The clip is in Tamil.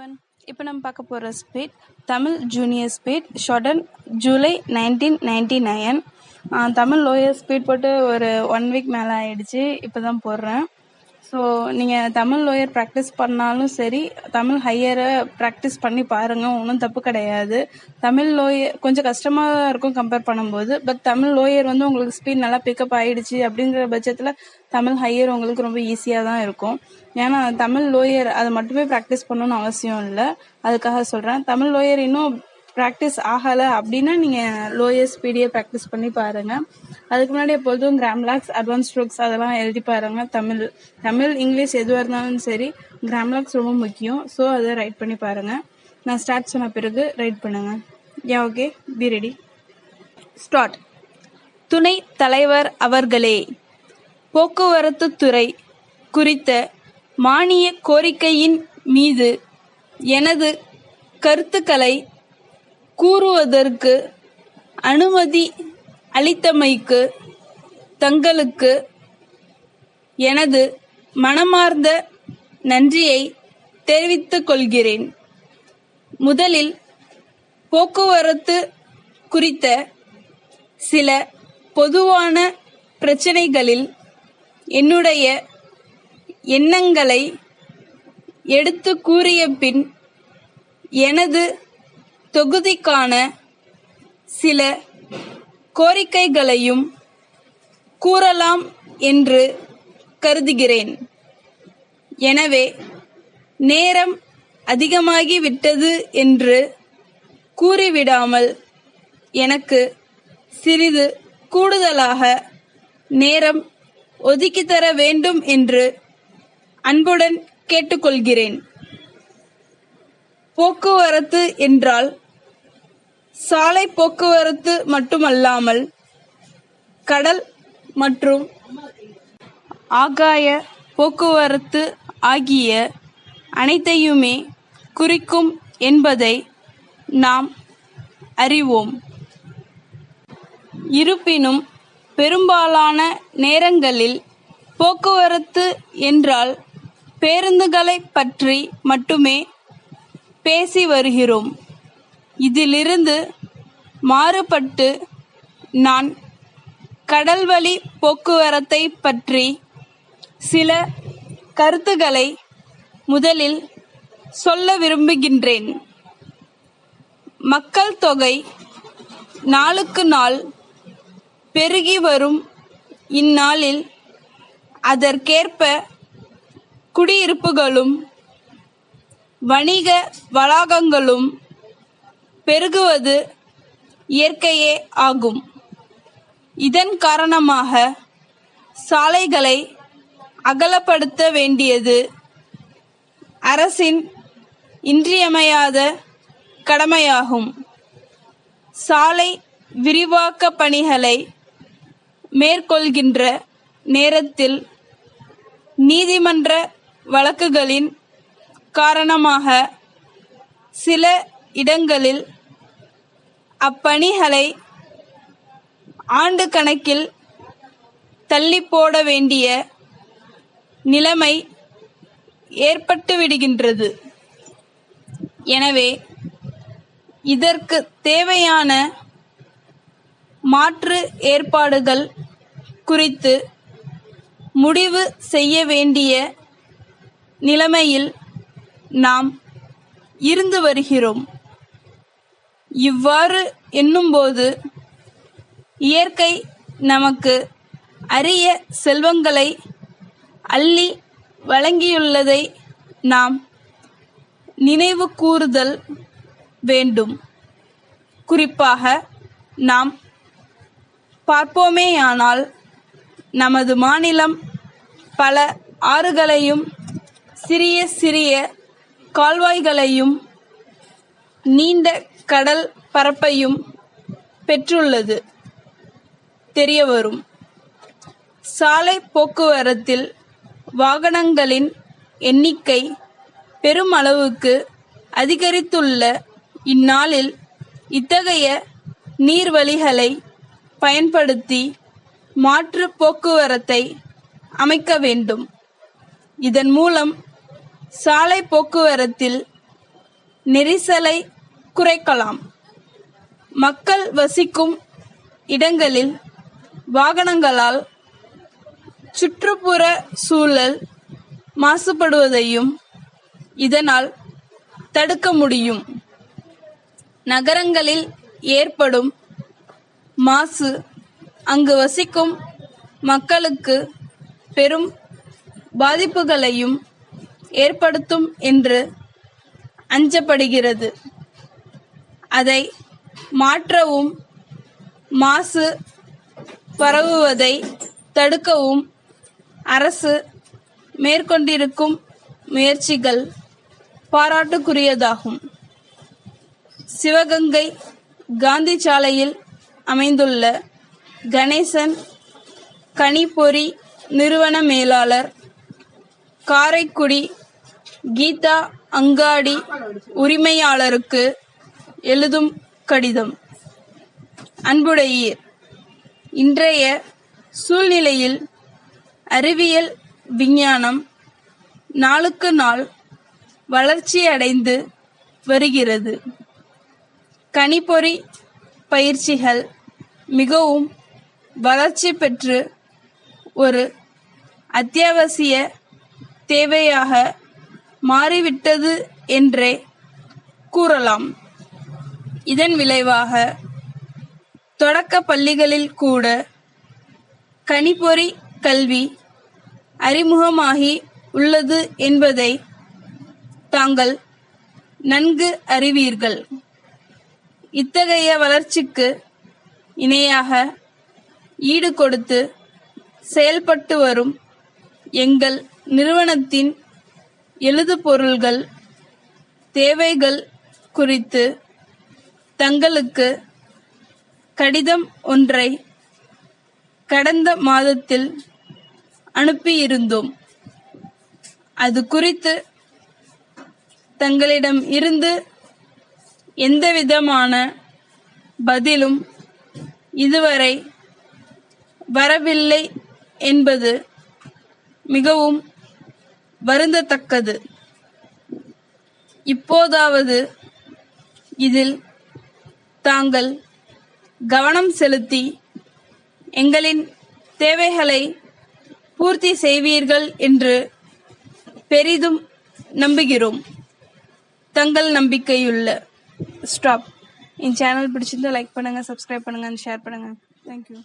everyone. இப்போ நம்ம பார்க்க போகிற speed Tamil junior speed shorten July 1999. Tamil lower speed போட்டு ஒரு 1 வீக் மேலே ஆயிடுச்சு. இப்போ தான் போடுறேன். ஸோ நீங்கள் தமிழ் லோயர் ப்ராக்டிஸ் பண்ணாலும் சரி, தமிழ் ஹையரை ப்ராக்டிஸ் பண்ணி பாருங்கள், ஒன்றும் தப்பு கிடையாது. தமிழ் லோயர் கொஞ்சம் கஷ்டமாக இருக்கும் கம்பேர் பண்ணும்போது. பட் தமிழ் லோயர் வந்து உங்களுக்கு ஸ்பீட் நல்லா பிக்கப் ஆகிடுச்சு அப்படிங்கிற பட்சத்தில் தமிழ் ஹையர் உங்களுக்கு ரொம்ப ஈஸியாக தான் இருக்கும். ஏன்னா தமிழ் லோயர் அதை மட்டுமே ப்ராக்டிஸ் பண்ணணும்னு அவசியம் இல்லை. அதுக்காக சொல்கிறேன். தமிழ் லோயர் இன்னும் ப்ராக்டிஸ் ஆகலை அப்படின்னா நீங்கள் லோயர் ஸ்பீடியை ப்ராக்டிஸ் பண்ணி பாருங்கள். அதுக்கு முன்னாடி எப்பொழுதும் கிராம்லாக்ஸ், அட்வான்ஸ் ஸ்ட்ரோக்ஸ் அதெல்லாம் எழுதி பாருங்கள். தமிழ் இங்கிலீஷ் எதுவாக இருந்தாலும் சரி, கிராம்லாக்ஸ் ரொம்ப முக்கியம். ஸோ அதை ரைட் பண்ணி பாருங்கள். நான் ஸ்டார்ட் சொன்ன பிறகு ரைட் பண்ணுங்கள். Okay, be ready, start. துணை தலைவர் அவர்களே, போக்குவரத்து துறை குறித்த மானிய கோரிக்கையின் மீது எனது கருத்துக்களை கூறுவதற்கு அனுமதி அளித்தமைக்கு தங்களுக்கு எனது மனமார்ந்த நன்றியை தெரிவித்துக் கொள்கிறேன். முதலில் போக்குவரத்து குறித்த சில பொதுவான பிரச்சனைகளில் என்னுடைய எண்ணங்களை எடுத்து கூறிய பின் எனது தொகுதிக்கான சில கோரிக்கைகளையும் கூறலாம் என்று கருதுகிறேன். எனவே நேரம் அதிகமாகிவிட்டது என்று கூறிவிடாமல் எனக்கு சிறிது கூடுதலாக நேரம் ஒதுக்கித்தர வேண்டும் என்று அன்புடன் கேட்டுக்கொள்கிறேன். போக்குவரத்து என்றால் சாலை போக்குவரத்து மட்டுமல்லாமல் கடல் மற்றும் ஆகாய போக்குவரத்து ஆகிய அனைத்தையுமே குறிக்கும் என்பதை நாம் அறிவோம். இருப்பினும் பெரும்பாலான நேரங்களில் போக்குவரத்து என்றால் பேருந்துகளை பற்றி மட்டுமே பேசி வருகிறோம். இதிலிருந்து மாறுபட்டு நான் கடல்வழி போக்குவரத்தை பற்றி சில கருத்துக்களை முதலில் சொல்ல விரும்புகின்றேன். மக்கள் தொகை நாளுக்கு நாள் பெருகி வரும் இந்நாளில் அதற்கேற்ப குடியிருப்புகளும் வணிக வளாகங்களும் பெருகுவது இயற்கையே ஆகும். இதன் காரணமாக சாலைகளை அகலப்படுத்த வேண்டியது அரசின் இன்றியமையாத கடமையாகும். சாலை விரிவாக்க பணிகளை மேற்கொள்கின்ற நேரத்தில் நீதிமன்ற வழக்குகளின் காரணமாக சில இடங்களில் அப்பணிகளை ஆண்டு கணக்கில் தள்ளி போட வேண்டிய நிலைமை ஏற்பட்டுவிடுகின்றது. எனவே இதற்கு தேவையான மாற்று ஏற்பாடுகள் குறித்து முடிவு செய்ய வேண்டிய நிலைமையில் நாம் இருந்து வருகிறோம். இவ்வாறு எண்ணும்போது இயற்கை நமக்கு அரிய செல்வங்களை அள்ளி வழங்கியுள்ளதை நாம் நினைவு கூறுதல் வேண்டும். குறிப்பாக நாம் பார்ப்போமேயானால் நமது மாநிலம் பல ஆறுகளையும் சிறிய சிறிய கால்வாய்களையும் நீண்ட கடல் பரப்பையும் பெற்றுள்ளது தெரியவரும். சாலை போக்குவரத்தில் வாகனங்களின் எண்ணிக்கை பெருமளவுக்கு அதிகரித்துள்ள இந்நாளில் இத்தகைய நீர்வழிகளை பயன்படுத்தி மாற்று போக்குவரத்தை அமைக்க வேண்டும். இதன் மூலம் சாலை போக்குவரத்தில் நெரிசலை குறைக்கலாம். மக்கள் வசிக்கும் இடங்களில் வாகனங்களால் சுற்றுப்புற சூழல் மாசுபடுவதையும் இதனால் தடுக்க முடியும். நகரங்களில் ஏற்படும் மாசு அங்கு வசிக்கும் மக்களுக்கு பெரும் பாதிப்புகளையும் ஏற்படுத்தும் என்று அஞ்சப்படுகிறது. அதை மாற்றவும் மாசு பரவுவதை தடுக்கவும் அரசு மேற்கொண்டிருக்கும் முயற்சிகள் பாராட்டுக்குரியதாகும். சிவகங்கை காந்தி சாலையில் அமைந்துள்ள கணேசன் கணிப்பொறி நிறுவன மேலாளர் காரைக்குடி கீதா அங்காடி உரிமையாளருக்கு எழுதும் கடிதம். அன்புடையீர், இன்றைய சூழ்நிலையில் அறிவியல் விஞ்ஞானம் நாளுக்கு நாள் வளர்ச்சி அடைந்து வருகிறது. கணிப்பொறி பயிற்சிகள் மிகவும் வளர்ச்சி பெற்று ஒரு அத்தியாவசிய தேவையாக மாறிவிட்டது என்றே கூறலாம். இதன் விளைவாக தொடக்க பள்ளிகளில் கூட கணிப்பொறி கல்வி அறிமுகமாகி உள்ளது என்பதை தாங்கள் நன்கு அறிவீர்கள். இத்தகைய வளர்ச்சிக்கு இணையாக ஈடு கொடுத்து செயல்பட்டு வரும் எங்கள் நிறுவனத்தின் எழுதுபொருள்கள் தேவைகள் குறித்து தங்களுக்கு கடிதம் ஒன்றை கடந்த மாதத்தில் அனுப்பியிருந்தோம். அது குறித்து தங்களிடம் இருந்து எந்தவிதமான பதிலும் இதுவரை வரவில்லை என்பது மிகவும் வருந்தத்தக்கது. இப்போதாவது இதில் தாங்கள் கவனம் செலுத்தி எங்களின் தேவைகளை பூர்த்தி செய்வீர்கள் என்று பெரிதும் நம்புகிறோம். தங்கள் நம்பிக்கையுள்ள ஸ்டாப். என் சேனல் பிடிச்சிருந்தா லைக் பண்ணுங்க, சப்ஸ்கிரைப் பண்ணுங்க, ஷேர் பண்ணுங்க. தேங்க்யூ.